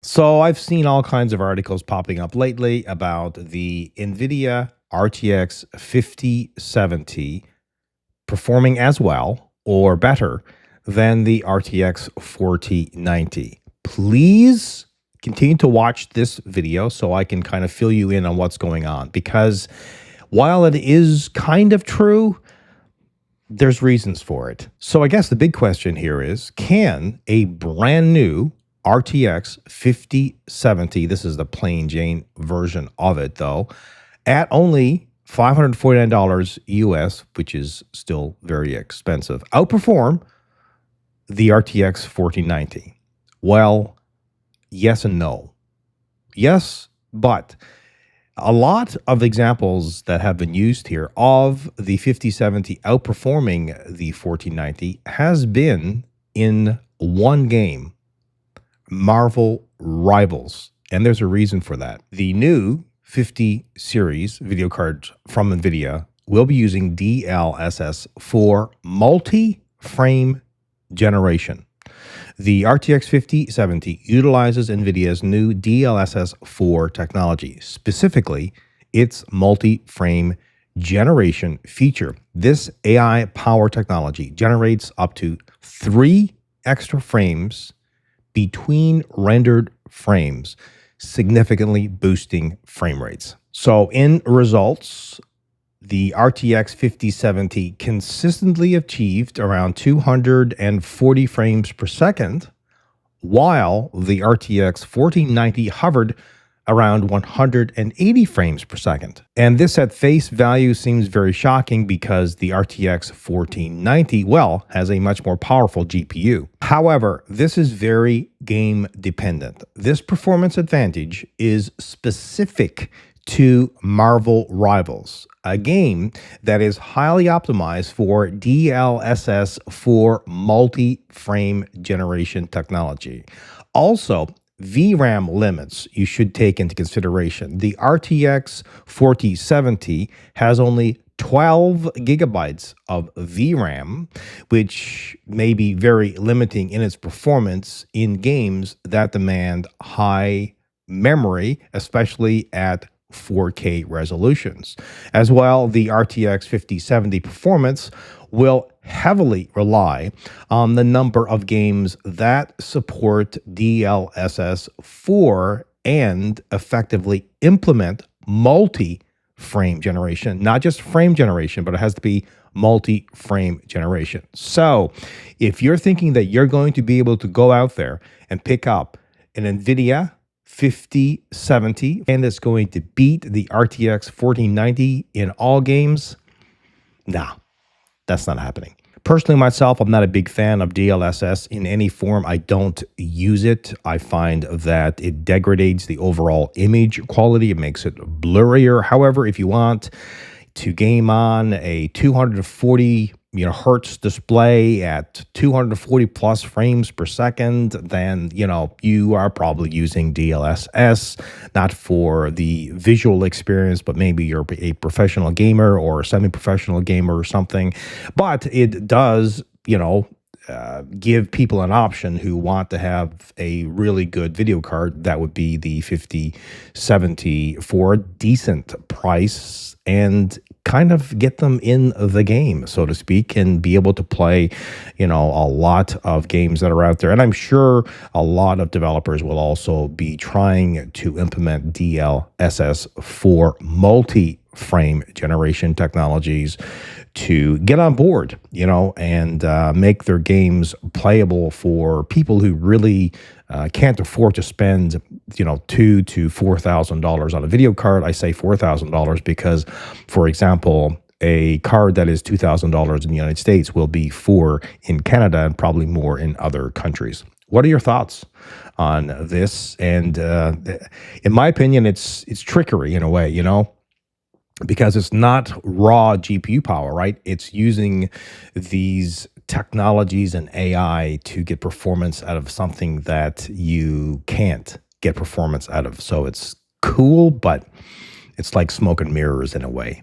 So I've seen all kinds of articles popping up lately about the NVIDIA RTX 5070 performing as well or better than the RTX 4090. Please continue to watch this video so I can kind of fill you in on what's going on, because while it is kind of true, there's reasons for it. So I guess the big question here is, can a brand new RTX 5070, this is the plain Jane version of it though, at only $549 US, which is still very expensive, outperform the RTX 4090? Well, yes and no. Yes, but a lot of examples that have been used here of the 5070 outperforming the 4090 has been in one game, Marvel Rivals. And there's a reason for that. The new 50 series video cards from NVIDIA will be using DLSS for multi-frame generation. The RTX 5070 utilizes NVIDIA's new DLSS 4 technology, specifically its multi-frame generation feature. This AI power technology generates up to 3 extra frames between rendered frames, significantly boosting frame rates. So in results, the RTX 5070 consistently achieved around 240 frames per second, while the RTX 4090 hovered around 180 frames per second. And this at face value seems very shocking because the RTX 4090, well, has a much more powerful GPU. However, this is very game dependent. This performance advantage is specific to Marvel Rivals, a game that is highly optimized for DLSS for multi-frame generation technology. Also, VRAM limits you should take into consideration. The RTX 4070 has only 12 gigabytes of VRAM, which may be very limiting in its performance in games that demand high memory, especially at 4K resolutions. As well, the RTX 5070 performance will heavily rely on the number of games that support DLSS 4 and effectively implement multi-frame generation, not just frame generation, but it has to be multi-frame generation. So if you're thinking that you're going to be able to go out there and pick up an NVIDIA 5070 and it's going to beat the RTX 4090 in all games, nah, that's not happening. Personally, myself, I'm not a big fan of DLSS in any form. I don't use it. I find that it degrades the overall image quality. It makes it blurrier. However, if you want to game on a 240 hertz display at 240 plus frames per second, then you are probably using DLSS, not for the visual experience, but maybe you're a professional gamer or a semi-professional gamer or something. But it does give people an option who want to have a really good video card. That would be the 5070 for a decent price and kind of get them in the game, so to speak, and be able to play, a lot of games that are out there. And I'm sure a lot of developers will also be trying to implement DLSS for multi-frame generation technologies to get on board, and make their games playable for people who really can't afford to spend, $2,000 to $4,000 on a video card. I say $4,000 because, for example, a card that is $2,000 in the United States will be $4,000 in Canada and probably more in other countries. What are your thoughts on this? And in my opinion, it's trickery in a way, because it's not raw GPU power, right? It's using these technologies and AI to get performance out of something that you can't get performance out of. So it's cool, but it's like smoke and mirrors in a way.